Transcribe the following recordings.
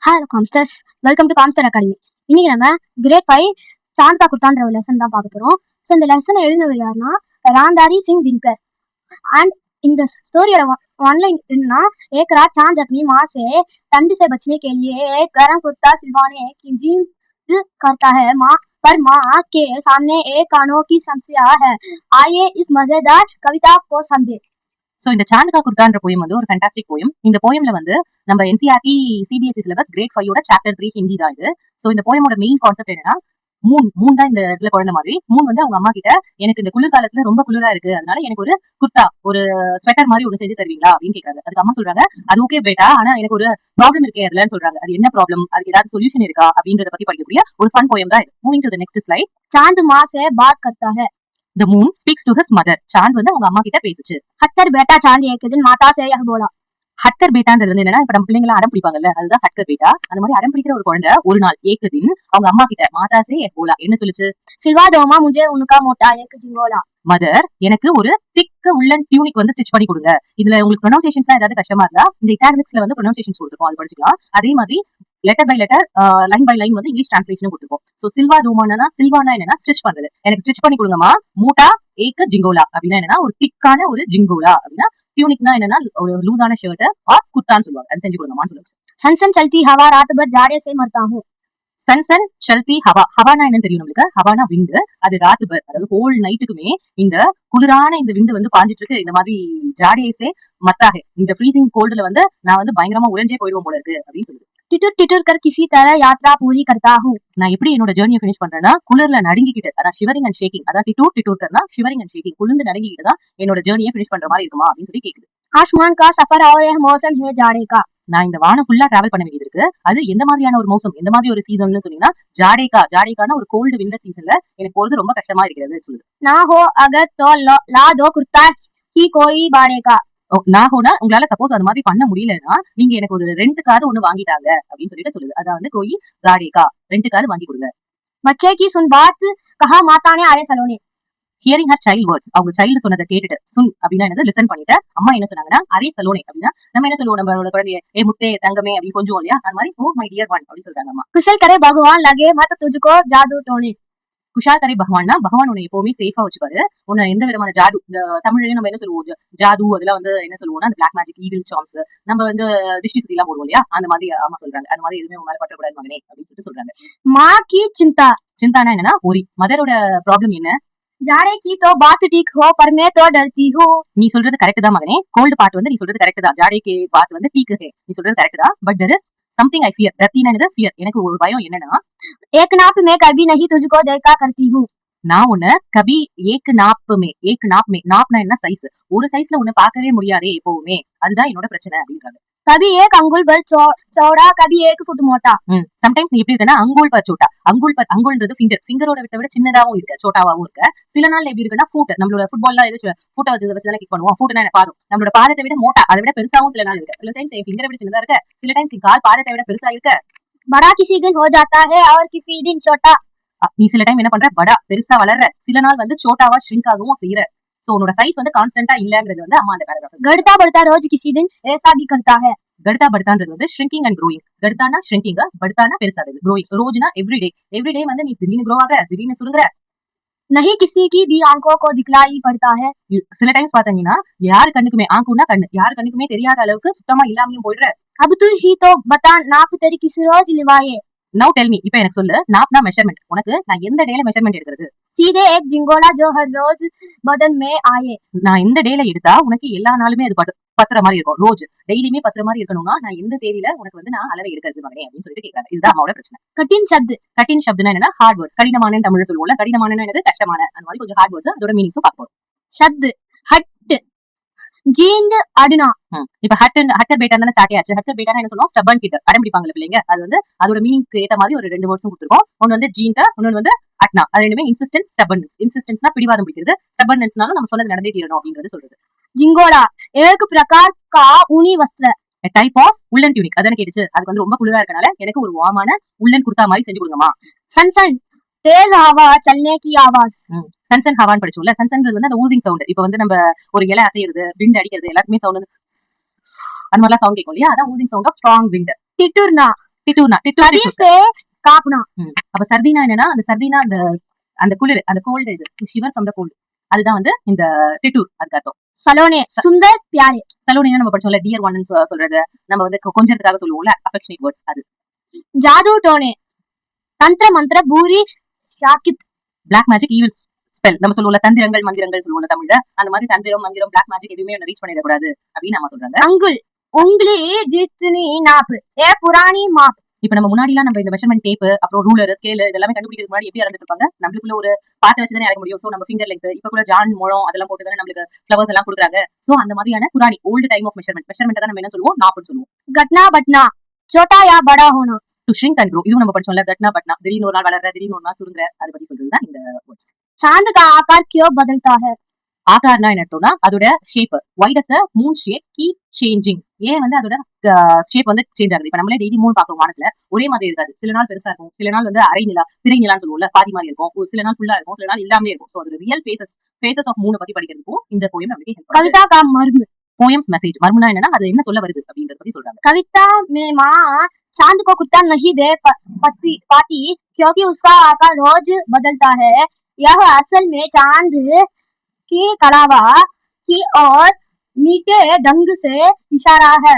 Hello Comsters, welcome to Comster academy. இன்னைக்கு நம்ம great 5 Chand கா குர்தான்ற ஒரு லெசன் தான் பார்க்க போகிறோம். ஸோ இந்த லெசனை எழுதினவர் யாருன்னா ராம்தாரி சிங் தின்கர். एंड இந்த ஸ்டோரியோட ऑनलाइन என்னன்னா एक रात चांद अपनी माँ से ठंड से बचने के लिए एक गर्म कुर्ता सिलवाने की जिद करता है। माँ पर माँ के सामने एक अनोखी समस्या है। आइए इस मजेदार कविता को समझे. சோ இந்த சாந்தகா குர்தான்ற போயம் வந்து ஒரு ஃபேண்டாஸ்டிக் போயம். இந்த போயம்ல வந்து நம்ம NCERT CBSE syllabus grade 5 chapter 3 Hindi தான் இது. சோ இந்த போயமோட மெயின் கான்செப்ட் என்னன்னா மூன் தான் இந்த இடத்துல குழந்தை மாதிரி. மூன் வந்து அவங்க அம்மா கிட்ட எனக்கு இந்த குளிர்காலத்துல ரொம்ப குளிரா இருக்கு, அதனால எனக்கு ஒரு குர்தா ஒரு ஸ்வெட்டர் மாதிரி ஒன்று செஞ்சு தருவீங்களா அப்படின்னு கேட்கறாங்க. அதுக்கு அம்மா சொல்றாங்க அது ஓகே பேட்டா, ஆனா எனக்கு ஒரு ப்ராப்ளம் இருக்கே அதுலன்னு சொல்றாங்க. அது என்ன ப்ராப்ளம், அதுக்கு ஏதாவது சொல்யூஷன் இருக்கா அப்படின்றத பத்தி படிக்கக்கூடிய ஒரு ஃபன் போயம் தான் இது. Moving to the next slide. चांद माँ से बात करता है. The moon speaks to his mother. Chand வந்து அவங்க அம்மா கிட்ட பேசுச்சு. हटकर बैठा चांद एक दिन माता से यह बोला. ஹட்கர் பேட்டான்றது வந்து என்னன்னா, இப்ப நம்ம பிள்ளைங்கள அடம் பிடிப்பாங்கல்ல, அதுதான் ஹட்கர் பேட்டா. அந்த மாதிரி அடம் பிடிக்கிற ஒரு குழந்தை ஒரு நாள் ஏக்குதின் அவங்க அம்மா கிட்ட மாதாசே போலா என்ன சொல்லுச்சு? सिलवा दो माँ मुझे उनका मोटा एक जिंगोला. மதர் எனக்கு ஒரு திக் உள்ளன் டியூனிக் வந்து ஸ்டிச் பண்ணி கொடுங்க. இதுல உங்களுக்கு ப்ரொனன்சியேஷன்ஸ் ஏதாவது கஷ்டமா இருந்தா இந்த இட்டாலிக்ஸ்ல வந்து ப்ரொனன்சியேஷன்ஸ் கொடுத்துருக்கோம், அது படிச்சுக்கலாம். அதே மாதிரி letter by letter line by line வந்து இங்கிலீஷ் டிரான்ஸ்லேஷனும் கொடுத்துருக்கோம். சோ சில்வா டோமானா சில்வானா என்னன்னா ஸ்டிச் பண்றது, எனக்கு ஸ்டிச் பண்ணி கொடுங்கம்மா. மூட்டா ஏக்க ஜிங்கோலா அப்படின்னா என்னன்னா ஒரு திக்கான ஒரு ஜிங்கோலா அப்படின்னா, டியூனிக்னா என்னன்னா ஒரு லூசான ஷர்ட் ஆர் குர்தான்னு சொல்லுவாங்க, அது செஞ்சு கொடுங்கம்மான்னு சொல்லுவாங்க. सनसन चलती हवा रात भर जाड़े से मरता हूँ. சன்சன் சல்தி ஹவா. ஹவானா என்னன்னு தெரியும் நம்மளுக்கு. ஹவானா விண்டு, அது ராத்து பர் அதாவது ஹோல் நைட்டுக்குமே இந்த குளிரான இந்த விண்டு வந்து பாஞ்சிட்டு இருக்கு. இந்த மாதிரி ஜாடியேசே மத்தாகே, இந்த ஃப்ரீசிங் கோல்டுல வந்து நான் வந்து பயங்கரமா உறைஞ்சே போயிடுவோம் போல இருக்கு அப்படின்னு சொல்லுது. टिटुर टिटुर कर किसी तरह यात्रा पूरी करता हूँ. நான் எப்படி என்னோட ஜேர்னியை ஃபினிஷ் பண்றேன்னா குளிர்ல நடுங்கிக்கிட்டு, அதான் ஷிவரிங் அண்ட் ஷேக்கிங், அதான் டிட்டூர் டிட்டூர்கர்னா ஷிவரிங் அண்ட் ஷேக்கிங், குளிர்ந்து நடுங்கிக்கிட்டு தான் என்னோட ஜேர்னியை ஃபினிஷ் பண்ற மாதிரி இருக்குமா அப்படின்னு சொல்லி கேக்குது. आसमान का सफर और यह मौसम है जाड़े का. நான் இந்த வானம் ஃபுல்லா டிராவல் பண்ண வேண்டியது இருக்கு. அது எந்த மாதிரியான ஒரு மௌசம், எந்த மாதிரி ஒரு சீசன் சொன்னீங்கன்னா ஜாடேக்கான ஒரு கோல்டு விண்டர் சீசன்ல எனக்கு போறது ரொம்ப கஷ்டமா இருக்கிறது சொல்லுது. ना हो अगर तो ला दो कुर्ता ही कोई बाड़े का. நான் ஹோனா உங்களால சப்போஸ் அது மாதிரி பண்ண முடியலன்னா நீங்க எனக்கு ஒரு ரெண்டுக்காவது ஒண்ணு வாங்கிட்டாங்க அப்படின்னு சொல்லிட்டு சொல்லுது. அதான் வந்து கோயி காடேக்கா, ரெண்டுக்காவது வாங்கி கொடுங்க. बच्चे की सुन बात कहा माता ने आरे सलोने. ஹியரிங் ஹர் சைல்ட் வேர்ட்ஸ், அவங்க சைல்டு சொன்னதை கேட்டுட்டு சுன் அப்படின்னா என்னது லிசன் பண்ணிட்டு அம்மா என்ன சொன்னாங்கன்னா அரே சலோனே அப்படின்னா நம்ம என்ன சொல்லுவோம், நம்மளோட குழந்தைய ஏ முத்தே தங்கமே அப்படின்னு கொஞ்சம் இல்லையா, அது மாதிரி ஓ மை டியர் ஒன் அப்படின்னு சொல்றாங்க அம்மா. कुशल करे भगवान लगे मत तुझको जादू टोने. குஷால் கரை பகவான்னா பகவான் உன்னை எப்பவுமே சேஃபா வச்சுப்பாரு. உன்னை எந்த விதமான ஜாது, இந்த தமிழ்லயும் நம்ம என்ன சொல்லுவோம் ஜாது, அதெல்லாம் வந்து என்ன சொல்லுவோம்னா அந்த பிளாக் மேஜிக் ஈவில் சாம்ஸ் நம்ம வந்து திருஷ்டி சுத்தி எல்லாம் போடுவோம் இல்லையா, அந்த மாதிரி அம்மா சொல்றாங்க அந்த மாதிரி எதுவுமே உங்க மேல பற்றக்கூடாது மகனே அப்படின்னு சொல்லிட்டு சொல்றாங்க. माँ की चिंता. சிந்தானா என்னன்னா ஒரி. மதரோட ப்ராப்ளம் என்ன, जाड़े की तो बात ठीक हो पर मैं तो डरती हूँ. நீ சொல்றது கரெக்ட் தான் மகனே, கோல்டு பார்ட் வந்து நீ சொல்றது கரெக்ட் தான், ஜாடேக்கு பார்ட் வந்து டீக்கு ஹே, நீ சொல்றது கரெக்ட் தான். But there is something I fear. Rathina என்னது ஃபியர், எனக்கு ஒரு பயம் என்னன்னா एक नाप में कभी नहीं तुझको देखा करती हूँ. நான் உன்னை கபி ஏக்கு நாப்மே நாப்னா என்ன சைஸ், ஒரு சைஸ்ல உன்னை பார்க்கவே முடியாதே எப்பவுமே, அதுதான் என்னோட பிரச்சனை அப்படின்றாங்க. कभी एक अंगुल भर चौड़ा कभी एक फुट मोटा. சம்டைம்ஸ் நீ எப்படி இருக்கனா அங்குள் பர் சோட்டா, அங்குள்ன்றது ஃபிங்கரோட விட சின்னதாவும் இருக்கு, சோட்டாவும் இருக்கு. சில நாள் எப்படி இருக்குன்னா ஃபுட், நம்மளோட ஃபுட்பால்ல ஏதாச்சும் ஃபுட்டை வச்சு கிக் பண்ணுவோம், ஃபுட்னா என்ன பாதம், நம்மளோட பாதத்தை விட மோட்டா அதை விட பெருசாவும் சில நாள் இருக்கு. சில டைம்ஸ் என் ஃபிங்கரை விட சின்னதா இருக்கு, சில டைம்ஸ் என் கால் பாதத்தை விட பெருசா இருக்கு. बड़ा किसी दिन हो जाता है और किसी दिन छोटा. நீ சில டைம் என்ன பண்ற படா பெருசா வளர்ற, சில நாள் வந்து சோட்டாவா ஷ்ரிங்க் ஆகவும் செய்யற. சோ உன்னோட சைஸ் வந்து கான்ஸ்டன்டா இல்லங்கிறது வந்து அம்மா அந்த பேராகிராஃப். गढ़ता बढ़ता रोज किसी दिन ऐसा भी करता है. கடுத்தா படுத்தான்றது வந்து ஷ்ரிங்கிங் அண்ட் க்ரோயிங். கடுத்தானா ஷ்ரிங்கிங், படுத்தானா பெருசாகுது, க்ரோயிங் ரோஜ்னா எவ்ரிடே வந்து நீ திடீர்னு க்ரோ ஆகுற, திடீர்னு சுருங்குற. नहीं किसी की भी आंखों को दिखलाई पड़ता है. சில டைம்ஸ் பாத்தீங்கன்னா யாரு கண்ணுக்குமே, ஆங்குன்னா கண்ணு, யாரு கண்ணுக்குமே தெரியாத அளவுக்கு சுத்தமா இல்லாமையும் போயிடுற. अब तू ही तो बता नाप तेरी किस रोज लिवाए. நவ் டெல் மீ, இப்ப எனக்கு சொல்லு, நாப்னா மெஷர்மெண்ட், உனக்கு நான் எந்த டேல மெஷர்மெண்ட் எடுக்கிறது. सीधे एक जिंगोला जो हर रोज बदन में आए. நான் எந்த டேல எடுத்தா உனக்கு எல்லா நாளுமே அது பத்துற மாதிரி இருக்கும், ரோஜ் டெய்லியுமே பத்துற மாதிரி இருக்கணும்னா நான் எந்த தேதியில உனக்கு வந்து நான் அளவை எடுக்கிறது மகனே அப்படின்னு சொல்லிட்டு கேட்கறாங்க. இதுதான் அம்மாவோட பிரச்சனை. कठिन शब्द. கட்டின் சப்துனா என்னன்னா ஹார்ட் வேர்ட்ஸ், கடினமான தமிழ்ல சொல்லுவோம்ல, கடினமான என்னது கஷ்டமான, அந்த மாதிரி கொஞ்சம் ஹார்ட் வேர்ட்ஸ், அதோட மீனிங்ஸும் பார்ப்போம். शब्द हट जींद अडना. இப்ப ஹட்டர் பேட்டா தானே ஸ்டார்ட் ஆச்சு. ஹட்டர் பேட்டா என்ன சொல்லுவோம், ஸ்டபன் கிட்ட அடம் பிடிப்பாங்கல்ல பிள்ளைங்க, அது வந்து அதோட மீனிங்க்கு ஏத்த மாதிரி ஒரு 2 வேர்ட்ஸும் கொடுத்துருக்கோம். ஒன்னு வந்து ஜீன்டா, இன்னொன்னு வந்து அட்னா. அது ரெண்டுமே இன்சிஸ்டன்ஸ் ஸ்டபன்னஸ். இன்சிஸ்டன்ஸ்னா பிடிவாதம் பிடிக்கிறது, ஸ்டபன்னஸ்னாலும் நம்ம சொன்னது நடந்தே தீரணும் அப்படின்றது சொல்றது. जिंगोला एक प्रकार का ऊनी वस्त्र. டைப் ஆஃப் உள்ளன் டியூனிக், அதான கேட்டுச்சு. அதுக்கு வந்து ரொம்ப குளிரா இருக்கனால எனக்கு ஒரு வாமான உள்ளன் குர்தா மாதிரி செஞ்சு கொடுங்கம்மா. सनसन तेज हवा चलने की आवाज. சன்சன் ஹவான்னு படிச்சோம்ல, சன்சன்றது வந்து அந்த ஊசிங் சவுண்ட். இப்ப வந்து நம்ம ஒரு இலை அசையிறது, விண்ட் அடிக்கிறது, எல்லாருக்குமே சவுண்ட் வந்து அந்த மாதிரிலாம் சவுண்ட் கேட்கும் இல்லையா, அதான் whooshing sound of strong wind. टिटुरना டிட்டூர்னா सर्दी से कांपना, அப்ப சர்தினா என்னன்னா அந்த சர்தினா அந்த அந்த குளிர் அந்த கோல்டு இது ஷிவர் ஃப்ரம் த கோல்டு அதுதான் வந்து இந்த டிட்டூர் அதுக்கு அர்த்தம். सलोने सुंदर प्यारे, சலோனினா நம்ம படிச்சோம்ல டியர் ஒன்னு சொல்றது நம்ம வந்து கொஞ்சத்துக்காக சொல்லுவோம்ல அஃபெக்ஷனேட் வேர்ட்ஸ் அது. जादू टोने तंत्र मंत्र बुरी शाकित, பிளாக் மேஜிக் ஈவில் ஸ்பெல் நம்ம சொல்லுவோம்ல தந்திரங்கள் மந்திரங்கள் சொல்லுவோம்ல தமிழ்ல அந்த மாதிரி தந்திரம் மந்திரம் பிளாக் மேஜிக் எதுவுமே ரீச் பண்ணிடக்கூடாது அப்படின்னு நம்ம சொல்றாங்க. अंगुल उंगली जितनी नाप ए पुरानी माप, இப்ப நம்ம முன்னாடி எல்லாம் நம்ம இந்த மெஷர்மெண்ட் டேப் அப்புறம் ரூலர் ஸ்கேல் இதெல்லாம் கண்டுபிடிக்கிறதுக்கு முன்னாடி எப்படி இறந்துட்டு இருப்பாங்க நம்மளுக்குள்ள ஒரு பாத்து வச்சு தானே இறக்க முடியும். சோ நம்ம ஃபிங்கர் லெங்த் இப்ப கூட ஜான் முழம் அதெல்லாம் போட்டு தானே நம்மளுக்கு ஃபிளவர்ஸ் எல்லாம் கொடுக்குறாங்க. சோ அந்த மாதிரியான புராணி ஓல்டு டைம் ஆஃப் மெஷர்மெண்ட் தான் நம்ம என்ன சொல்லுவோம் நாப்னு சொல்லுவோம். घटना बटना छोटा या बड़ा होना, டு ஷ்ரிங்க் அண்ட் க்ரோ இதுவும் நம்ம படிச்சோம்ல கட்னா பட்னா திடீர்னு ஒரு நாள் வளர்ற திடீர்னு ஒரு நாள் சுருங்குற அதை பத்தி சொல்றதுதான் இந்த வேர்ட்ஸ். चांद का आकार क्यों बदलता है, ஆகார்னா என்ன அர்த்தம்னா அதோட shape why does the moon shape keep changing ஏன் வந்து அதோட ஷேப் வந்து சேஞ்ச் ஆகுது. இப்ப நம்மளே டெய்லி மூணு பாக்குறோம் வானத்துல ஒரே மாதிரி இருக்காது. சில நாள் பெருசா இருக்கும் சில நாள் வந்து அரை நிலா திரை நிலான்னு சொல்லுவோம்ல பாதி மாதிரி இருக்கும் ஒரு சில நாள் ஃபுல்லா இருக்கும் சில நாள் இல்லாமலே இருக்கும். சோ அதோட ரியல் ஃபேசஸ் ஆஃப் மூணு பத்தி படிக்கிறதுக்கும் இந்த போயம் நமக்கு ஹெல்ப் பண்ணுது. कविता का मर्म, போயம்ஸ் மெசேஜ் மர்மனா என்னன்னா அது என்ன சொல்ல வருது அப்படின்றத பத்தி சொல்றாங்க. कविता में माँ चांद को कुत्ता नहीं दे पाती क्योंकि उसका आकार रोज बदलता है, यह असल में चांद की कलावा की और मीठे ढंग से इशारा है.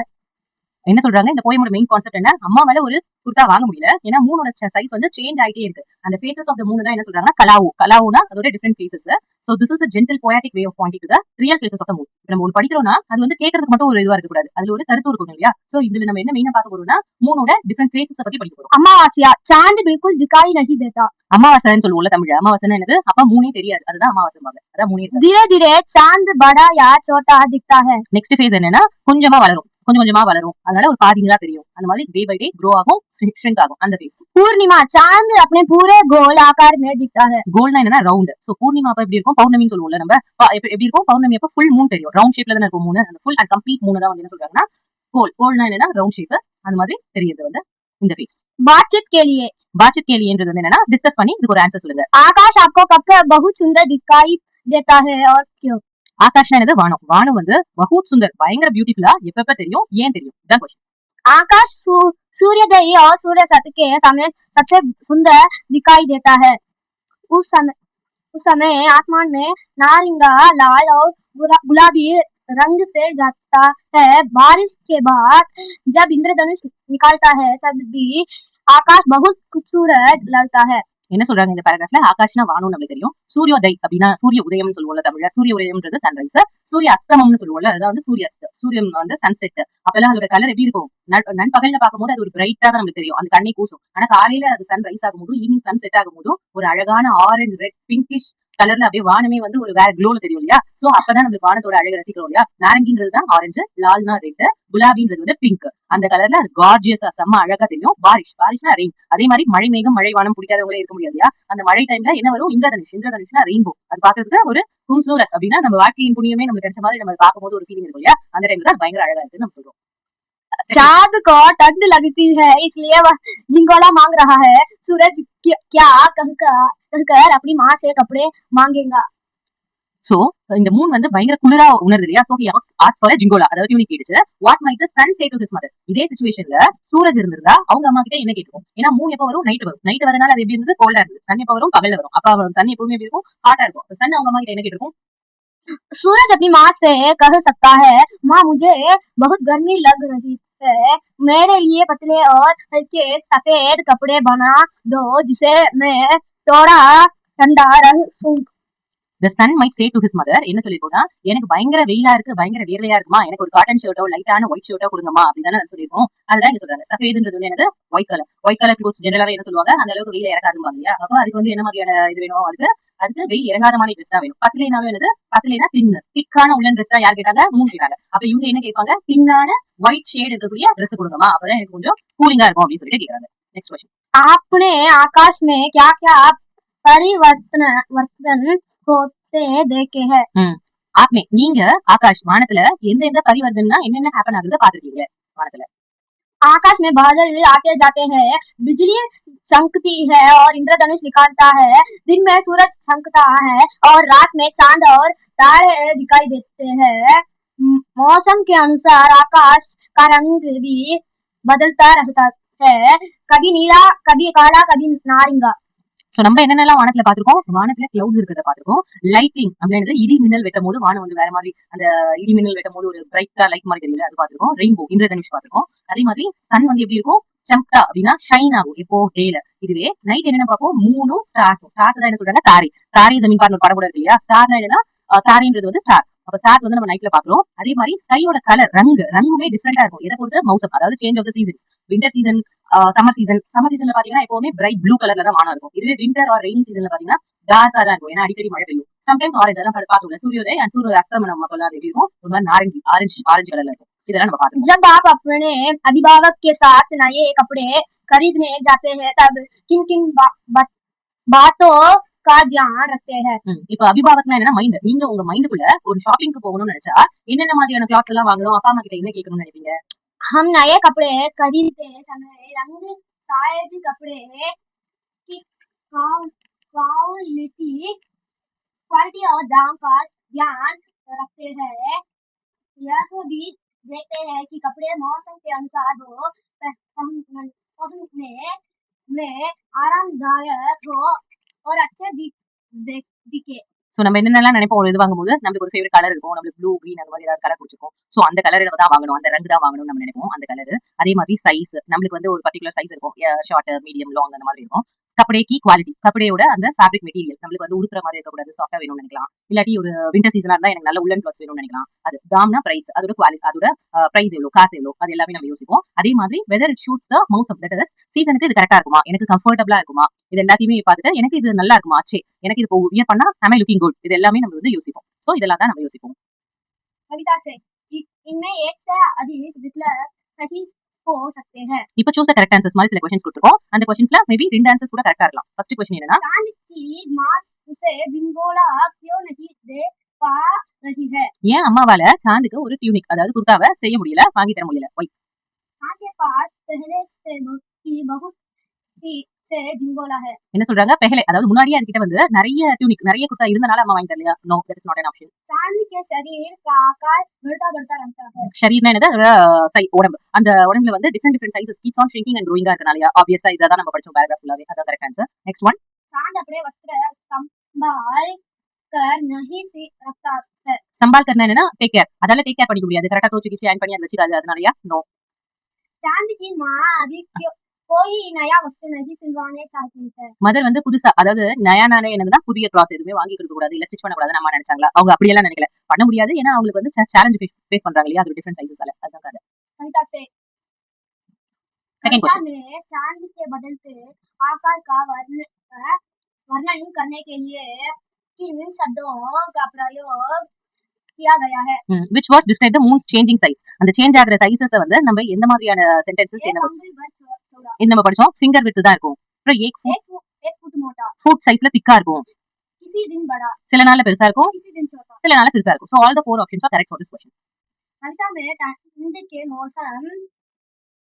என்ன சொல்றாங்க இந்த போயமோட மெயின் கான்செப்ட் என்ன அம்மாவால ஒரு குர்தா வாங்க முடியல ஏன்னா மூணோட சைஸ் வந்து சேஞ்ச் ஆயிட்டே இருக்கு. அந்த ஃபேசஸ் ஆஃப் த மூணு தான் என்ன சொல்றாங்கன்னா கலாவுனா அதோட different faces. So this is a gentle poetic way of pointing to the real faces of the moon. நம்ம ஒரு படிக்கிறோம்னா அது வந்து கேட்கறதுக்கு மட்டும் ஒரு இதுவா இருக்க கூடாது அதுல ஒரு கருத்து இருக்கும் இல்லையா. சோ இதுல நம்ம என்ன மெயினா பார்க்க போறோம்னா மூணோட டிஃபரெண்ட் ஃபேசஸ் பத்தி படிக்க போறோம். अमावस्या चांद बिल्कुल दिखाई नहीं देता, அமாவாசைன்னு சொல்லுவோம்ல தமிழ் அமாவாசைன்னு என்னது அப்ப மூணே தெரியாது அதுதான் அமாவாசைவாங்க அதான் மூணே இருக்காது. धीरे धीरे चांद बड़ा या छोटा दिखता है, நெக்ஸ்ட் ஃபேஸ் என்னன்னா கொஞ்சம் கொஞ்சமா வளரும் அதனால ஒரு பாதி நிலா தெரியும் அந்த மாதிரி டே பை டே க்ரோ ஆகும் ஷ்ரிங்க் ஆகும் அந்த ஃபேஸ். पूर्णिमा चांद अपने पूरे गोल आकार में दिखता है, கோல்னா என்னன்னா ரவுண்ட். சோ பூர்ணிமா அப்ப எப்படி இருக்கும் பௌர்ணமின்னு சொல்லுவோம்ல நம்ம எப்படி இருக்கும் பௌர்ணமி அப்ப ஃபுல் மூன் தெரியும் ரவுண்ட் ஷேப்ல தானே இருக்கும் மூணு அந்த ஃபுல் அண்ட் கம்ப்ளீட் மூணு தான் வந்து என்ன சொல்றாங்கன்னா கோல்னா என்னன்னா ரவுண்ட் ஷேப் அந்த மாதிரி தெரியுது வந்து இந்த ஃபேஸ். बातचीत के लिए பாட்சித் கேலின்றது வந்து என்னன்னா டிஸ்கஸ் பண்ணி இதுக்கு ஒரு ஆன்சர் சொல்லுங்க. आकाश आपको कब बहुत सुंदर दिखाई देता है और क्यों, ஆகாஷ்னா என்னது வானம் வந்து பஹூத் சுந்தர் பயங்கர பியூட்டிஃபுல்லா எப்ப தெரியும் ஏன் தெரியும் இதான் क्वेश्चन. आकाश सूर्योदय और सूर्यास्त के समय सबसे सुंदर दिखाई देता है, उस समय आसमान में नारंगा लाल और गुलाबी रंग फैल जाता है, बारिश के बाद जब इंद्रधनुष निकलता है तब भी आकाश बहुत खूबसूरत लगता है. என்ன சொல்றாங்க இந்த பேராகிராஃப்ல ஆகாஷ்னா வானம் நமக்கு தெரியும் சூரியோதய் அப்படின்னா சூரிய உதயம்னு சொல்லுவோம்ல தமிழ்ல சூரிய உதயம்ன்றது சன்ரைஸ் சூரிய அஸ்தமம்னு சொல்லுவோம்ல அதான் வந்து சூரியன் வந்து சன்செட் அப்பெல்லாம் அதோட கலர் எப்படி இருக்கும் நண்பகல்ல பார்க்கும்போது அது ஒரு பிரைட்டா தான் நமக்கு தெரியும் அந்த கண்ணை கூசும். ஆனா காலையில அது சன்ரைஸ் ஆகும்போது ஈவினிங் சன் செட் ஆகும்போது ஒரு அழகான ஆரஞ்சு ரெட் பிங்கிஷ் கலர்ல அப்படியே வானமே வந்து ஒரு வேற க்ளோல தெரியும் இல்லையா. சோ அப்பதான் நம்ம வானத்தோட அழகை ரசிக்கிறோம் இல்லையா. நாரங்கின்றது தான் ஆரஞ்சு லால்னா ரெட் குலாபின்றது வந்து பிங்க் அந்த கலர்ல அது கார்ஜியஸா செம்ம அழகா தெரியும். பாரிஷ்னா ரெயின் அதே மாதிரி மழை மேகம் மழை வானம் பிடிக்காதவங்களே இருக்க முடியாது இல்லையா. அந்த மழை டைம்ல என்ன வரும் இந்திரதனுஷ்னா ரெயின்போ அது பாக்குறதுக்கு ஒரு கும்சூரத் அப்படின்னா நம்ம வாழ்க்கையின் புண்ணியமே நமக்கு கிடைச்ச மாதிரி நம்ம பார்க்கும்போது ஒரு ஃபீலிங் இருக்கும் இல்லையா. அந்த டைம்ல தான் பயங்கர அழகா இருக்குன்னு நம்ம சொல்றோம். चांद को ठंड लगती है इसलिए वह झिंगोला मांग रहा है, सूरज क्या कहकर अपनी माँ से कपड़े मांगेगा. சோ இந்த மூன் வந்து பயங்கர குளிரா உணர்து இல்லையா. சோ ஆஸ் ஃபார் ஜிங்கோலா அதாவது யூனிக் கேட்டுச்சு what might the sun say to his mother. இதே சிச்சுவேஷன்ல சூரஜ் இருந்திருந்தா அவங்க அம்மா கிட்ட என்ன கேட்கும் ஏன்னா மூன் எப்ப வரும் நைட் வரனால அது எப்படி இருந்தது கோல்டா இருந்தது. சன் எப்ப வரும் பகல்ல வரும் அப்ப சன் எப்பவுமே எப்படி இருக்கும் ஹாட்டா இருக்கும். சன் அவங்க அம்மா கிட்ட என்ன கேட்டிருக்கும் सूरज अपनी माँ से कह सकता है माँ मुझे बहुत गर्मी लग रही है, मेरे लिए पतले और हल्के सफेद कपड़े बना दो जिसे मैं थोड़ा ठंडा रह सकूं. The sun might say to his mother என்ன சொல்லிருக்கோம்னா எனக்கு பயங்கர வெயிலா இருக்கு பயங்கர வேர்வையா இருக்குமா எனக்கு ஒரு காட்டன் ஷர்ட்டோ லைட்டான ஒயிட் ஷர்ட்டோ கொடுங்கம்மா அப்படிதானே சொல்லிருக்கோம். அதுதான் இங்க சொல்றாங்க. சஃபேதுன்றது வந்து எனக்கு ஒயிட் கலர் க்ளோத்ஸ் ஜெனரலாவே என்ன சொல்லுவாங்க அந்த அளவுக்கு வெயில இறக்காதும்பாங்க இல்லையா. அப்போ அதுக்கு வந்து என்ன மாதிரியான இது வேணும் அதுக்கு வெயில் இறங்காத மாதிரி ட்ரெஸ் தான் வேணும். பத்தலைனா திக்கான உள்ளன் ட்ரெஸ் தான் யார் கேட்டாங்க மூணு கேட்டாங்க. அப்ப இவங்க என்ன கேட்பாங்க தின்னான ஒயிட் ஷேட் இருக்கக்கூடிய ட்ரெஸ் கொடுங்கம்மா அப்பதான் எனக்கு கொஞ்சம் கூலிங்கா இருக்கும் அப்படின்னு சொல்லிட்டு கேட்கறாங்க. நெக்ஸ்ட் क्वेश्चन आपने आकाश में क्या क्या परिवर्तन होते देखे हैं. आपने நீங்க ஆகாஷ் வானத்துல எந்த பரிவர்த்தனா என்னென்ன ஹேப்பன் ஆகுது பாத்துருக்கீங்க வானத்துல. आकाश में बादल आते जाते हैं, बिजली चमकती है और इंद्रधनुष निकलता है, दिन में सूरज चमकता है और रात में चांद और तारे दिखाई देते हैं. मौसम के अनुसार आकाश का रंग भी बदलता है, कभी नीला, कभी काला, कभी नारंगा। சோ நம்ம என்னென்னலாம் வானத்துல பாத்திருக்கோம், வானத்துல கிளவுட்ஸ் இருக்கிறத பாத்திருக்கோம். லைட்டிங் அப்படின்றது இடி மின்னல் வெட்டும் போது வானம் வந்து வேற மாதிரி, அந்த இடி மின்னல் வெட்டும் போது ஒரு பிரைட்டா லைட் மாதிரி தெரியல, அது பாத்திருக்கோம். ரெயின்போ, இந்திரதனுஷ் பாத்திருக்கோம். அதே மாதிரி சன் வந்து எப்படி இருக்கும், சம்கா அப்படின்னா ஷைன் ஆகும் எப்போ டேல. இதுவே நைட் என்னென்ன பார்ப்போம், மூணும் ஸ்டார்ஸும். ஸ்டார்ஸ் என்ன சொல்றாங்க, தாரை. தாரை ஜமீன் பார்னு ஒரு படம் கூட இருக்கு இல்லையா. ஸ்டார்னா என்னன்னா தாரைன்றது வந்து ஸ்டார். அப்ப ஸ்டார்ஸ் வந்து நம்ம நைட்ல பாக்குறோம். அதே மாதிரி ஸ்கையோட கலர் ரங்குமே டிஃபரெண்டா இருக்கும். எதை பொறுத்து, மௌசம், அதாவது change of the seasons. Winter season, summer சீசன்ல பாத்தீங்கன்னா எப்பவுமே பிரைட் ப்ளூ கலர்ல தான் வானம் இருக்கும். இதுவே விண்டர் ஆர் ரெயின் சீசன்ல பாத்தீங்கன்னா டார்க்கா தான் இருக்கும், ஏன்னா அடிக்கடி மழை பெய்யும். சம்டைம்ஸ் ஆரஞ்சு, அதான் பாத்துக்கல சூரியோதய் அண்ட் சூரிய அஸ்தமனம் அப்பெல்லாம் எப்படி இருக்கும், ஒரு மாதிரி நாரங்கி ஆரஞ்சு கலர்ல இருக்கும். இதெல்லாம் நம்ம பாத்துக்கோம். जब आप अपने अभिभावक के साथ नए कपड़े खरीदने जाते हैं तब किन किन बातों का ध्यान रखते हैं। இப்ப அபிபாவக்னா என்ன, மைண்ட். நீங்க உங்க மைண்டுக்குள்ள ஒரு ஷாப்பிங்க்கு போகணும்னு நினைச்சா என்னென்ன மாதிரியான கிளாத்ஸ் எல்லாம் வாங்கணும், அப்பா அம்மா கிட்ட என்ன கேட்கணும்னு நினைப்பீங்க? हम नए कपड़े खरीदते समय रंग, साइज, कपड़े की क्वालिटी और दाम का ध्यान रखते हैं। यह भी देखते हैं कि कपड़े मौसम के अनुसार हो, पहनने में आरामदायक हो और अच्छे दिखे। சோ நம்ம என்னென்னலாம் நினைப்போம், ஒரு இது வாங்கும்போது நம்மளுக்கு ஒரு ஃபேவரட் கலர் இருக்கும், நம்மளுக்கு ப்ளூ, கிரீன் அந்த மாதிரி ஏதாவது கலர் பிடிச்சிருக்கும். சோ அந்த கலர் தான் வாங்கணும், அந்த ரங்கு தான் வாங்கணும்னு நம்ம நினைப்போம், அந்த கலர். அதே மாதிரி சைஸ், நம்மளுக்கு வந்து ஒரு பர்டிகுலர் சைஸ் இருக்கும், ஷார்ட், மீடியம், லாங் அந்த மாதிரி இருக்கும். கப்படே கி குவாலிட்டி, கப்படையோட அந்த ஃபேப்ரிக் மெட்டீரியல் நம்மளுக்கு வந்து உடுத்துற மாதிரி இருக்கக்கூடாது, சாஃப்டா வேணும்னு நினைக்கலாம். இல்லாட்டி ஒரு விண்டர் சீசனா இருந்தா எனக்கு நல்ல உள்ளன் கிளாத்ஸ் வேணும்னு நினைக்கலாம். அது தாம்னா பிரைஸ், அதோட குவாலிட்டி, அதோட பிரைஸ் எவ்வளவு, காசு எவ்வளவு, அது எல்லாமே நம்ம யோசிப்போம். அதே மாதிரி வெதர் இட் ஷூட்ஸ் த மவுசம், தட் இஸ் சீசனுக்கு இது கரெக்டா இருக்குமா, எனக்கு கம்ஃபர்டபிளா இருக்குமா, இது எல்லாத்தையுமே பார்த்துட்டு எனக்கு இது நல்லா இருக்குமா, ஆச்சே எனக்கு இது வியர் பண்ணா am I looking good, இது எல்லாமே நம்ம வந்து யோசிப்போம். சோ இதெல்லாம் தான் நம்ம யோசிப்போம். कविता से इनमें एक से अधिक विकल्प सही हो सकते हैं। இப்போ चूஸ் द करेक्ट आंसर्स மாதிரி சில क्वेश्चंस கொடுத்திருக்கோம். அந்த क्वेश्चंஸ்ல மேபी ரெண்டு ஆன்சர்ஸ் கூட கரெக்ட்டா இருக்கலாம். ஃபர்ஸ்ட் क्वेश्चन என்னன்னா, चांद की मां उसे झिंगोला क्यों नहीं दे पा रही है। ஏன் அம்மாவால சாந்துக்கு ஒரு டியூனிக், அதாவது குர்தாவை செய்ய முடியல, வாங்கி தர முடியல? வை चांद के पास पहले से बहुत से झिंगोला है। என்ன சொல்றாங்க, பெஹலே, அதாவது முன்னாடியே அதுகிட்ட வந்து நிறைய டியூனிக், நிறைய குர்தா இருந்தனால அம்மா வாங்கி தரலையா? No, that is not an option. चांद के शरीर का आकार बढ़ता बढ़ता रहता है। ஷரீர்னா என்னது, அதோட உடம்பு, அந்த உடம்புல வந்து different sizes keeps on shrinking and க்ரோயிங்கா இருக்கனாலயா? ஆப்வியஸா இத தான் நம்ம படிச்சோம் பேராகிராஃப் ஃபுல்லாவே. அதான் கரெக்ட் ஆன்சர். நெக்ஸ்ட் ஒன், चांद अपने वस्त्र संभाल कर नहीं रखता है। संभाल करना என்னன்னா டேக் கேர், அதால டேக் கேர் பண்ணிக்க முடியாது, கரெக்ட்டா தோச்சு கிச்சு அயன் பண்ணி அத வச்சுக்காது, அதனாலயா? நோ. चांद की मां अभी कोई नया वस्त्र नहीं सिलवाने चाहती है। மதர் வந்து புதுசா, அதாவது நயானாலே என்னதுன்னா புதிய கிளாத் எதுவுமே வாங்கி கொடுக்க கூடாது, இல்ல ஸ்டிச் பண்ண கூடாதுன்னு அம்மா நினைச்சாங்களா? அவங்க அப்படி எல்லாம் நினைக்கல, பண்ண முடியாது, ஏன்னா அவங்களுக்கு வந்து சேலஞ்ச் ஃபேஸ் பண்றாங்க இல்லையா, அது டிஃபரெண்ட் சைஸஸ்ல. அதான் கதை. कविता से सेकंड क्वेश्चन में चांद के बदलते आकार का वर्णन करने के लिए किन शब्दों का प्रयोग किया गया है। which words describe the moon's changing size, அந்த சேஞ்ச் ஆகுற சைஸஸ் வந்து நம்ம எந்த மாதிரியான சென்டென்சஸ் என்ன இது நம்ம படிச்சோம். ஃபிங்கர் வித் தான் இருக்கும், அப்புறம் एक फुट मोटा, ஃபுட் சைஸ்ல திக்கா இருக்கும், किसी दिन बड़ा, சில நாள்ல பெருசா இருக்கும், किसी दिन छोटा, சில நாள்ல சிறுசா இருக்கும். so all the four options are correct for this question. कविता में ठंड के मौसम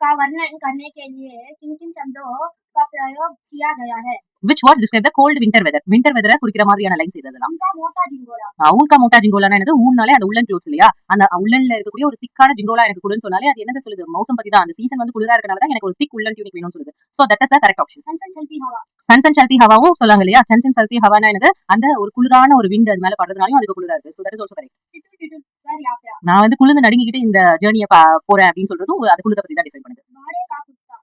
का वर्णन करने के लिए किन किन शब्दों का प्रयोग किया गया है। which words describe the cold winter weather, winter weather குறிக்கிற மாதிரியான லைன்ஸ் இதெல்லாம். उनका मोटा जिंगोला, ஊன்கா மோட்டா ஜிங்கோலானா என்னது, ஊன்னாலே அந்த உள்ளன் க்ளோத்ஸ் இல்லையா, அந்த உள்ளன்ல இருக்கக்கூடிய ஒரு திக்கான ஜிங்கோலா எனக்கு கொடுன்னு சொன்னாலே அது என்னது சொல்லுது, மௌசம் பத்தி தான். அந்த சீசன் வந்து குளிரா இருக்கனால தான் எனக்கு ஒரு திக் உள்ளன் டியூனிக் வேணும்னு சொல்லுது. So that is the correct option. सनसन चलती हवा, சன்சன் சல்தி ஹவாவும் சொல்லுவாங்க இல்லையா, சன்சன் சல்தி ஹவானா என்னது, அந்த ஒரு குளிரான ஒரு விண்ட் அது மேல படுறதுனாலயும் அதுக்கு குளிரா இருக்கு. So that is also correct. कर यात्रा, நான் வந்து குளிர்ந்து நடுங்கிக்கிட்டு இந்த ஜர்னியை போறேன் அப்படின்னு சொல்றதும் அது குளிர பத்தி தான் டிஃபைன் பண்ணுது. भाड़े का कुत्ता,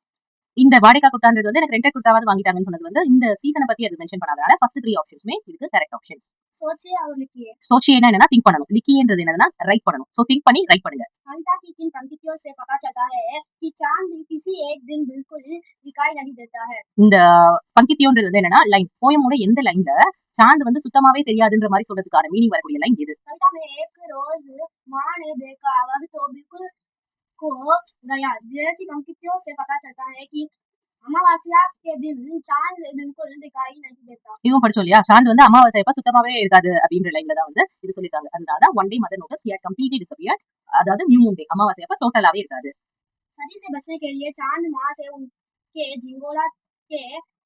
இந்த வாடகா குர்தான்றது வந்து எனக்கு ரெண்டட் குர்தாவாவது வாங்கிட்டாங்கன்னு சொன்னது வந்து இந்த சீசனை பத்தி அது மென்ஷன் பண்ணாதனால ஃபர்ஸ்ட் 3 ஆப்ஷன்ஸ்மே இதுக்கு கரெக்ட் ஆப்ஷன்ஸ். सोचिए और लिखिए, சோச்சியேனா என்னன்னா திங்க் பண்ணணும், லிக்கின்றது என்னன்னா ரைட் பண்ணணும். சோ திங்க் பண்ணி ரைட் பண்ணுங்க. कविता की किन पंक्तियों से पता चलता है कि चांद किसी एक दिन बिल्कुल दिखाई नहीं देता है। இந்த பங்கித்தியோன்றது வந்து என்னன்னா லைன், போயமோட எந்த லைன்ல சாந்த் வந்து சுத்தமாவே தெரியாதுன்ற மாதிரி சொல்றதுக்கான மீனிங் வரக்கூடிய லைன் இது. कविता में एक रोज माँ ने देखा वह तो बिल्कुल खो गया जैसी पंक्तियों से पता चलता है कि अमावस्या के दिन चांद बिल्कुल दिखाई नहीं देता। இதுவும் படிச்சோம் இல்லையா, சாந்த் வந்து அமாவாசை அப்ப சுத்தமாவே இருக்காது அப்படின்ற லைன்ல தான் வந்து இது சொல்லிருக்காங்க. அதனால one day mother notice he had completely disappeared, அதாவது நியூ மூன் டே, அமாவாசை அப்ப டோட்டலாவே இருக்காது. सदी से बचने के लिए चांद माँ से उनके झिंगोला के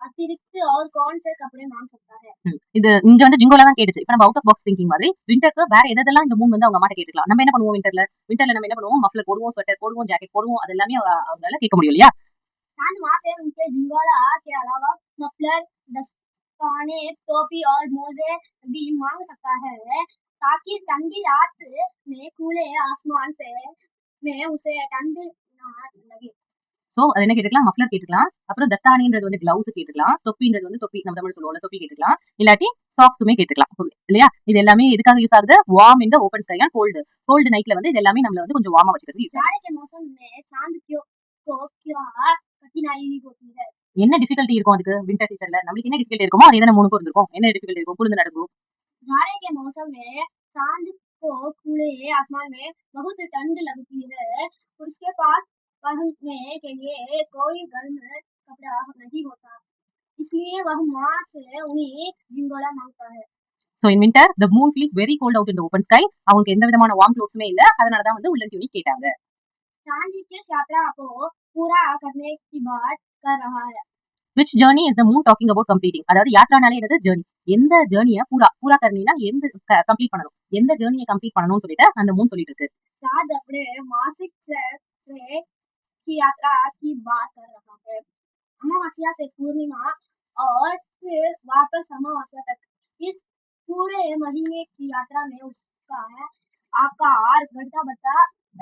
अतिरिक्त और कौन से कपड़े मांग सकता है। இது இங்க வந்து ஜிங்கோலா தான் கேட்டுச்சு. இப்ப நம்ம அவுட் ஆஃப் பாக்ஸ் திங்கிங் மாதிரி விண்டருக்கு வேற எதெல்லாம் இந்த மூன் வந்து அவங்க அம்மாட்ட கேட்டுக்கலாம். நம்ம என்ன பண்ணுவோம், விண்டர்ல நம்ம என்ன பண்ணுவோம், மஃப்லர் போடுவோம், ஸ்வெட்டர் போடுவோம், ஜாக்கெட் போடுவோம், அது எல்லாமே அவங்களால கேட்க முடியும் இல்லையா. चांद माँ से उनके झिंगोरा के अलावा मफलर, दस्ताने, टोपी और मोजे भी मांग सकता है ताकि ठंडी रात में खुले आसमान से में उसे ठंड ना लगे. சோ அது என்ன கேட்டுக்கலாம், மஃப்ளர் கேட்டுக்கலாம். அப்புறம் தஸ்தானின்றது வந்து கிளவுஸ் கேட்டுக்கலாம். தொப்பின்றது வந்து தொப்பி, நம்ம தமிழ் சொல்லுவோம்ல தொப்பி கேட்டுக்கலாம். இல்லாட்டி சாக்ஸுமே கேட்டுக்கலாம் இல்லையா. இது எல்லாமே எதுக்காக யூஸ் ஆகுது, warm in the open sky and cold நைட்ல வந்து இது எல்லாமே நம்மள வந்து கொஞ்சம் வார்மா வச்சுக்கிறது யூஸ் ஆகுது. जाड़े के मौसम में चांद को क्या कठिनाई होती है. என்ன டிஃபிகல்ட்டி இருக்கும் அதுக்கு வின்டர் சீசன்ல, நமக்கு என்ன டிஃபிகல்ட்டி இருக்குமோ அதே தான் மூணுக்கும் இருந்திருக்கும். என்ன டிஃபிகல்ட்டி இருக்கும், குளிர்ந்து நடக்கும். जाड़े के मौसम में चांद को खुले आसमान में बहुत ठंड लगती है. उसके पास पहनने के लिए कोई गर्म कपड़ा नहीं होता, इसलिए वह माँ से उन्हें झिंगोरा मांगता है. So in winter the moon feels very cold out in the open sky. அவங்களுக்கு எந்த விதமான வார்ம் க்ளோத்ஸ்மே இல்ல, அதனால தான் வந்து உல்லன் டியூனிக் கேட்டாங்க. चांद की इस यात्रा को पूरा करने की बात कर रहा है. Which journey is the moon talking about completing? அதாவது யாத்ரானாலே என்னது ஜர்னி. எந்த ஜர்னியை பூரா கர்னினா எந்த கம்ப்ளீட் பண்ணணும், எந்த ஜர்னியை கம்ப்ளீட் பண்ணணும்னு சொல்லிட்டு அந்த மூன் சொல்லிட்டு இருக்கு. चांद अपने मासिक चक्र की यात्रा की बात कर रहा है. अमावस्या से पूर्णिमा और फिर वापस अमावस्या तक. इस पूरे महीने की यात्रा में उसका आकार बढ़ता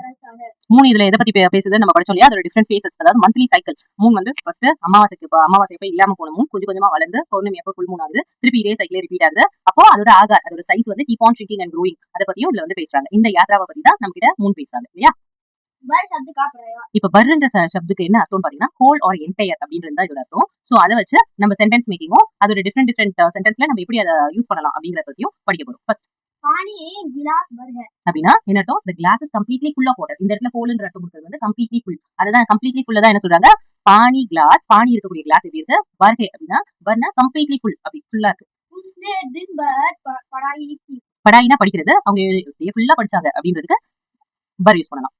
रहता है. மூன் இதுல எதை பத்தி பேசுது நம்ம படிச்சோம் இல்லையா, அதோட டிஃபரெண்ட் ஃபேசஸ், அதாவது மந்த்லி சைக்கிள். மூன் வந்து ஃபர்ஸ்ட் அமாவாசை போய் இல்லாம போன மூன் கொஞ்சம் கொஞ்சமா வளர்ந்து பௌர்ணமி அப்போ ஃபுல் மூன் ஆகுது, திருப்பி இதே சைக்கிளே ரிப்பீட் ஆகுது. அப்போ அதோட ஆகார், அதோட சைஸ் வந்து keep on shrinking and growing, அதை பத்தியும் இதுல வந்து பேசுறாங்க. இந்த யாத்ராவை பத்தி தான் நம்ம கிட்ட மூன் பேசுறாங்க இல்லையா. बर शब्द का प्रयोग. இப்ப பர்ன்ற சப்துக்கு என்ன அர்த்தம் பாத்தீங்கன்னா ஹோல் ஆர் என்டையர் அப்படின்றது தான் இதோட அர்த்தம். சோ அதை வச்சு நம்ம சென்டென்ஸ் மேக்கிங்கும் அதோட டிஃபரெண்ட் சென்டென்ஸ்ல நம்ம எப்படி அதை யூஸ் பண்ணலாம் அப்படிங்கறத பத்தியும் படிக்க போறோம். ஃபர்ஸ்ட் पानी गिलास भर है அப்படின்னா என்ன அர்த்தம், the glass is completely full of water. இந்த இடத்துல ஹோல்ன்ற அர்த்தம் கொடுக்கிறது வந்து completely full. அதுதான் completely full தான் என்ன சொல்றாங்க, பானி கிளாஸ், பானி இருக்கக்கூடிய கிளாஸ் எப்படி இருக்கு, பர்ஹே அப்படின்னா பர்னா completely full, அப்படி ஃபுல்லா இருக்கு. उसने दिन भर पढ़ाई की. படாயினா படிக்கிறது, அவங்க டே ஃபுல்லா படிச்சாங்க அப்படின்றதுக்கு பர் யூஸ் பண்ணலாம்.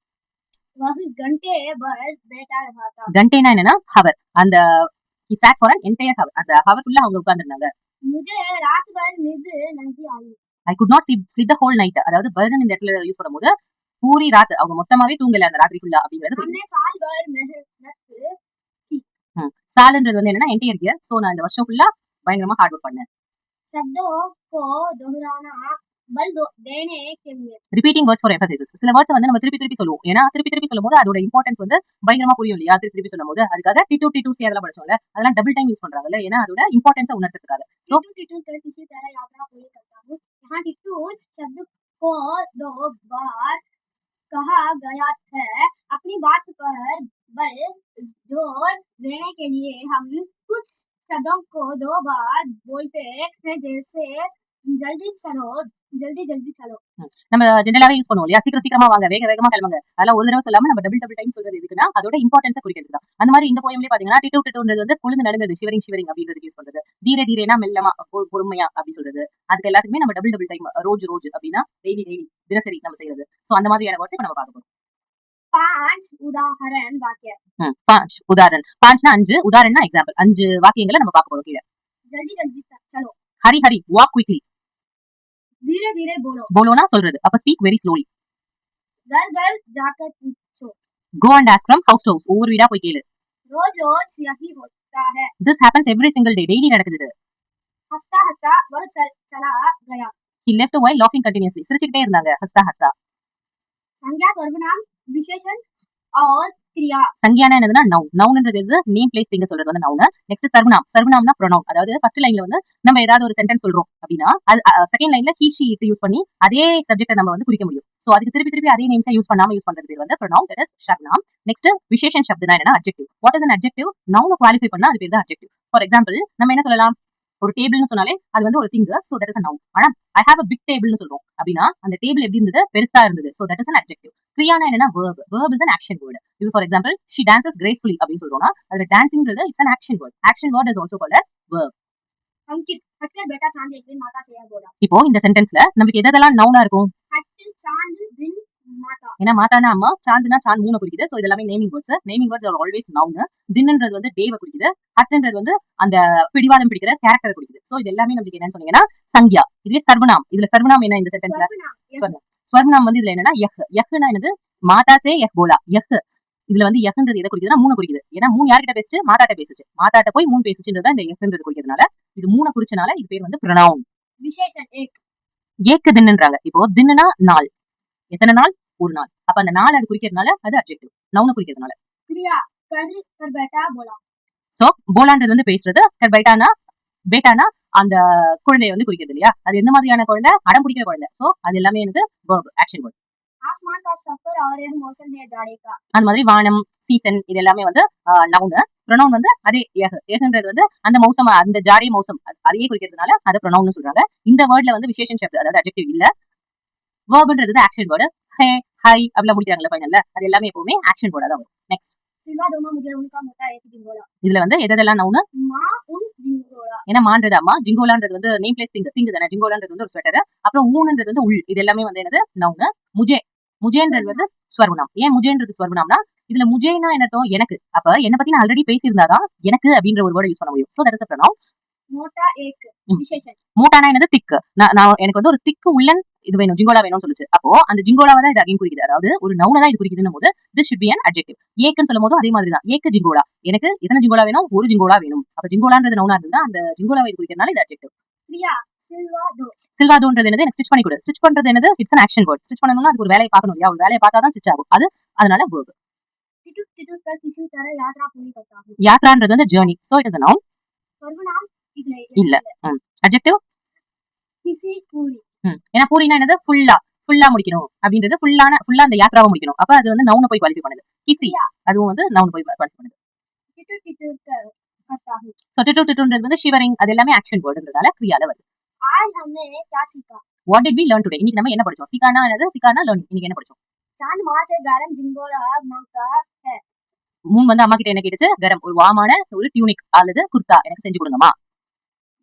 वह घंटे भर बैठा रहा था. கண்டேனா என்னன்னா ஹவர், அந்த he sat for an entire hour, அந்த ஹவர் ஃபுல்லா அவங்க உட்கார்ந்திருந்தாங்க. मुझे रात भर नींद नहीं आई. I could not sleep the whole night. அதாவது பர்ன் இந்த இடத்துல யூஸ் பண்ணும்போது பூரி ராத், அவங்க மொத்தமாவே தூங்கல அந்த ராத்திரி ஃபுல்லா அப்படிங்கிறது. हमने साल भर मेहनत की. சால்ன்றது வந்து என்னன்னா என்டையர் இயர். சோ நான் இந்த வருஷம் ஃபுல்லா பயங்கரமா ஹார்ட் ஒர்க் பண்ணேன். शब्दों को दोहराना बल देने के लिए. Repeating words for emphasis. சில வேர்ட்ஸ் வந்து நம்ம திருப்பி சொல்லுவோம், ஏன்னா திருப்பி சொல்லும்போது அதோட இம்பார்ட்டன்ஸ் வந்து பயங்கரமா புரியும் இல்லையா, திருப்பி சொல்லும்போது. அதுக்காக T2 அதெல்லாம் படிச்சோம்ல, அதெல்லாம் டபுள் டைம் யூஸ் பண்றாங்கல்ல, ஏன்னா அதோட இம்பார்ட்டன்ஸை உணர்த்துறதுக்காக. சோ टिटू कर किसी तरह यात्रा पूरी करता हूँ. यहाँ टिटू शब्द को 2 बार कहा गया है. अपनी बात पर बल जोर देने के लिए हम कुछ शब्दों को 2 बार बोलते हैं, जैसे जल्दी चलो. நம்ம ஜெனரலாவே யூஸ் பண்ணுவோம் இல்லையா, சீக்கிரமா வாங்க, வேகமா கிளம்புங்க. அதெல்லாம் ஒரு தடவை சொல்லாம நம்ம டபுள் டைம் சொல்றது எதுக்குன்னா அதோட இம்பார்ட்டன்ஸை குறிக்கிறதுக்கு தான். அந்த மாதிரி இந்த போயம்லயே பாத்தீங்கன்னா டிட்டுன்றது வந்து குளிர்ந்து நடுங்குது, ஷிவரிங் அப்படின்றது யூஸ் பண்றது. தீரேனா மெல்லமா பொறுமையா அப்படி சொல்றது. அதுக்கு எல்லாத்துக்குமே நம்ம டபுள் டைம், ரோஜ் அப்படின்னா டெய்லி தினசரி நம்ம செய்யறது. சோ அந்த மாதிரியான வேர்ட்ஸ் இப்ப நம்ம பார்க்க போறோம். 5 उदाहरण वाक्य. 5 உதாரணம். 5னா 5, உதாரணம்னா எக்ஸாம்பிள். 5 வாக்கியங்களை நம்ம பார்க்க போறோம். கீழ जल्दी चलो. Hari walk quickly. धीरे बोलो. போலோனா சொல்றது, அப்ப ஸ்பீக் வெரி ஸ்லோலி. घर जाकर पूछो. Go and ask from house to house, ஒவ்வொரு வீடா போய் கேளு. रोज यही होता है. This happens every single day, daily நடக்குது. हंसता वह चला गया. He left while laughing continuously. சிரிச்சுக்கிட்டே இருந்தாங்க. ஹஸ்தா. संज्ञा सर्वनाम विशेषण और क्रिया. சங்கியானா என்னதுன்னா நவுன்ன்றது நேம் பிளேஸ் திங்க சொல்றது வந்து நவுன். நெக்ஸ்ட் சர்வநாம்னா ப்ரோனவுன். அதாவது ஃபர்ஸ்ட் லைன்ல வந்து நம்ம ஏதாவது ஒரு சென்டென்ஸ் சொல்றோம் அப்படின்னா அது செகண்ட் லைன்ல he she it யூஸ் பண்ணி அதே சப்ஜெக்ட்டை நம்ம வந்து குறிக்க முடியும். சோ அதுக்கு திருப்பி அதே நேம்ஸை யூஸ் பண்ணாம யூஸ் பண்றது பேர் வந்து ப்ரோனவுன், தட் இஸ் சர்வநாம். நெக்ஸ்ட் விசேஷன் சப்தனா என்னன்னா adjective. What is an adjective? நவுனை குவாலிஃபை பண்ணா அது பேர் தான் அட்ஜெக்டிவ். ஃபார் எக்ஸாம்பிள் நம்ம என்ன சொல்லலாம், ஒரு டேபிள்னு சொன்னாலே அது வந்து ஒரு thing, so that is a noun. ஆனா I have a big tableனு சொல்றோம் அப்படின்னா அந்த டேபிள் எப்படி இருந்தது, பெருசா இருந்தது. So that is an adjective. கிரியானா என்னன்னா verb is an action word. இது for example she dances gracefully அப்படின்னு சொல்றோம்னா அதுல டான்சிங்ன்றது it's an action word. Action word is also called as verb. अंकित हटकर बेटा चांद एक दिन माता से बोला. இப்போ இந்த சென்டென்ஸ்ல நமக்கு எதெல்லாம் நவுனா இருக்கும், हट चांद दिन माता. ஏன்னா மாதானா அம்மா, சாந்துனா சாந்த் மூணு குறிக்குது. சோ இதெல்லாமே naming words. Naming words are always noun. தின்ன்றது வந்து டேவை குறிக்குது. ஹட்ன்றது வந்து அந்த பிடிவாதம் பிடிக்கிற கேரக்டரை குறிக்குது. சோ இது எல்லாமே நமக்கு என்னன்னு சொன்னீங்கன்னா சங்கியா. இதுவே சர்வநாம். இதுல சர்வநாம் என்ன இந்த சென்டென்ஸ்ல, ஸ்வர்ணம் வந்து இதுல என்னன்னா யஹ்னா என்னது, மாதா சே யஹ் போலா. யஹ் இதுல வந்து எஃப்ன்றது எதை குறிக்குதுன்னா மூணு குறிக்குது. ஏன்னா மூணு யார்கிட்ட பேசுச்சு? மாதாட்ட பேசுச்சு. மாதாட்ட போய் மூணு பேசுச்சுன்றதா இந்த எஃப்ன்றது குறிக்கிறதுனால இது மூணை குறிச்சனால இது பேர் வந்து ப்ரொனவுன். விசேஷன் ஏக். ஏக்கு தின்னுன்றாங்க. இப்போ தின்னுனா நாள், எத்தனை நாள்? ஒரு நாள். அப்ப அந்த நாள் அது குறிக்கிறதுனால அது அட்ஜெக்டிவ், நவுனை குறிக்கிறதுனால. கிரியா கர் பேட்டா போலா. சோ போலான்றது வந்து பேசுறது, கர் பைட்டானா பேட்டானா அந்த குழந்தைய வந்து குறிக்கிறது இல்லையா? அது எந்த மாதிரியான குழந்தை? அடம் பிடிக்கிற குழந்தை. சோ அது எல்லாமே எனக்கு verb, ஆக்ஷன் வேர்ட். आसमान का सफर और एक मौसम है जाड़े का. அந்த மாதிரி வானம், சீசன் இது எல்லாமே வந்து நவுன். ப்ரொனவுன் வந்து அதே ஏகன்றது வந்து அந்த மௌசம், அந்த ஜாடே மௌசம் அதையே குறிக்கிறதுனால அதை ப்ரொனவுன் சொல்றாங்க. இந்த வேர்ட்ல வந்து விசேஷன் ஷப்த் அதாவது அட்ஜெக்டிவ் இல்ல. வேர்ப்ன்றது ஆக்ஷன் வேர்டு. ஹே, ஹை அப்படிலாம் முடிக்கிறாங்கல்ல ஃபைனல்ல, அது எல்லாமே எப்பவுமே ஆக்ஷன் வேர்டா தான் வரும். நெக்ஸ்ட் सिवा दोमा मुझे उनका मोटा एक जिंगोला. இதுல வந்து எதெல்லாம் நவுன்? மா உன் ஜிங்கோலா. ஏன்னா மான்றது அம்மா, ஜிங்கோலான்றது வந்து நேம் பிளேஸ் திங் தானே. ஜிங்கோலான்றது வந்து ஒரு ஸ்வெட்டர். அப்புறம் ஊன்ன்றது வந்து உள். இது எல்லாமே வந்து என்னது? நவுன். முஜே, முஜேன்றது வந்து ஸ்வர்ணம். ஏன் முஜேன்றது ஸ்வர்ணம்னா இதுல முஜேனா என்ன அர்த்தம்? எனக்கு. அப்ப என்ன பத்தி நான் ஆல்ரெடி பேசியிருந்தாதான் எனக்கு அப்படின்ற ஒரு வேர்ட் யூஸ் பண்ண முடியும். So that is a pronoun. மோட்டா ஏக் விசேஷன். மோட்டானா என்னது? திக். நான் எனக்கு வந்து ஒரு திக்கு உள்ளன் இது வேணும், ஜிங்கோலா வேணும்னு சொல்லுச்சு. அப்போ அந்த ஜிங்கோலாவை தான் இது அகைன் குறிக்குது. அதாவது ஒரு நவுனை தான் இது குறிக்குதுன்னும் போது this should be an adjective. ஏக்குன்னு சொல்லும் போது அதே மாதிரி தான். ஏக்கு ஜிங்கோலா, எனக்கு எத்தனை ஜிங்கோலா வேணும்? ஒரு ஜிங்கோலா வேணும். அப்ப ஜிங்கோலான்றது நவுனா இருந்தா அந்த ஜிங்கோலாவை இது குறிக்கிறதுனால இது அட்ஜெக்டிவ். கிரியா சில்வாதோ. சில்வாதோன்றது என்னது? எனக்கு ஸ்டிச் பண்ணி கொடு. ஸ்டிச் பண்றது என்னது? It's an action word. Stitch பண்ணணும்னா அதுக்கு ஒரு வேலையை பார்க்கணும் இல்லையா? ஒரு வேலையை பார்த்தா தான் ஸ்டிச் ஆகும். அது அதனால verb. टिटुक टिटुक कर किसी तरह यात्रा पूरी करता हूं. யாத்ரான்றது வந்து journey. So it is a noun. सर्वनाम இதுல இல்ல. adjective கிசி பூரி. ஏன்னா பூரினா என்னது? ஃபுல்லா முடிக்கணும் அப்படின்றது. ஃபுல்லா அந்த யாத்ராவை முடிக்கணும். அப்ப அது வந்து நவுனை போய் குவாலிஃபை பண்ணுது. கிசி அதுவும் வந்து நவுன் போய் குவாலிஃபை பண்ணுது. टिटुक टिटुक कर करता हूं. சோ டிட்டுன்றது வந்து ஷிவரிங், அது எல்லாமே ஆக்ஷன் வேர்டுன்றதால கிரியால வருது. आज हमने क्या सीखा? What did we learn today? இன்னைக்கு நம்ம என்ன படிச்சோம்? சிகானா என்னது? சிகானா லேர்னிங். இன்னைக்கு என்ன படிச்சோம்? चांद मां से गरम जिंगोला मांगता है. மூன் வந்து அம்மா கிட்ட என்ன கேட்டுச்சு? கரம், ஒரு வாமான ஒரு டியூனிக் அல்லது குர்தா எனக்கு செஞ்சு கொடுங்கம்மா.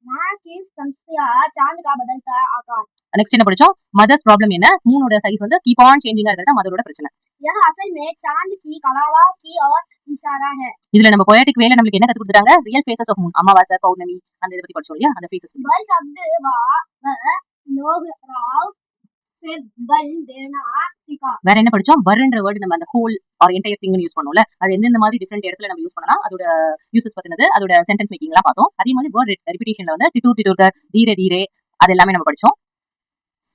मां की समस्या चांद का बदलता आकार. நெக்ஸ்ட் என்ன படிச்சோம்? மதர்ஸ் ப்ராப்ளம் என்ன? மூனோட சைஸ் வந்து கீப் ஆன் சேஞ்சிங்கா இருக்கிறது மதரோட பிரச்சனை. यह असल में चांद की कलावा की ओर इशारा है. இதுல நம்ம பொயட்டிக் வேல நமக்கு என்ன கத்து கொடுத்தாங்க? ரியல் ஃபேசஸ் ஆஃப் மூன், அமாவாசை, பௌர்ணமி, அந்த இத பத்தி படிச்சோம் இல்லையா? அந்த ஃபேசஸ். बल शब्द लोग राव से बल देना सीखा. வேற என்ன படிச்சோம்? பர்ன்ற வேர்ட் நம்ம அந்த ஹோல் ஆர் என்டையர் திங்னு யூஸ் பண்ணோம்ல, அது எந்தெந்த மாதிரி டிஃபரெண்ட் இடத்துல நம்ம யூஸ் பண்ணலாம், அதோட யூசஸ் பத்தினது, அதோட சென்டென்ஸ் மேக்கிங்லாம் பார்த்தோம். அதே மாதிரி வேர்ட் ரிப்பீட்டேஷன்ல வந்து டிட்டூர் தீரே தீரே அது எல்லாமே நம்ம படிச்சோம்.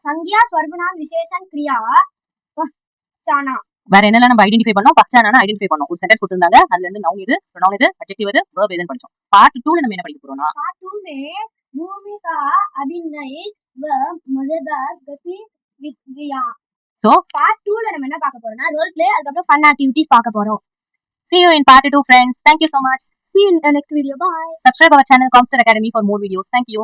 संज्ञा सर्वनाम विशेषण क्रिया पहचाना. வேற என்னெல்லாம் நம்ம ஐடென்டிஃபை பண்ணோம்? பஹ்சானானா ஐடென்டிஃபை பண்ணோம். ஒரு சென்டென்ஸ் கொடுத்திருந்தாங்க, அதுல இருந்து நவுன் இது, ப்ரொனவுன் இது, அட்ஜெக்டிவ் இது, வெர்ப் இதுன்னு படிச்சோம். பார்ட் 2ல நம்ம என்ன படிக்க போறோம்னா पार्ट 2 में भूमिका अभिनय व मजेदार गतिविधियां. சோ பார்ட் 2ல நம்ம என்ன பார்க்க போறோம்னா ரோல் ப்ளே, அதுக்கு அப்புறம் ஃபன் ஆக்டிவிட்டீஸ் பார்க்க போறோம். see you in part 2 friends. Thank you so much. See you in the next video. Bye. Subscribe our channel Comstar Academy for more videos. Thank you.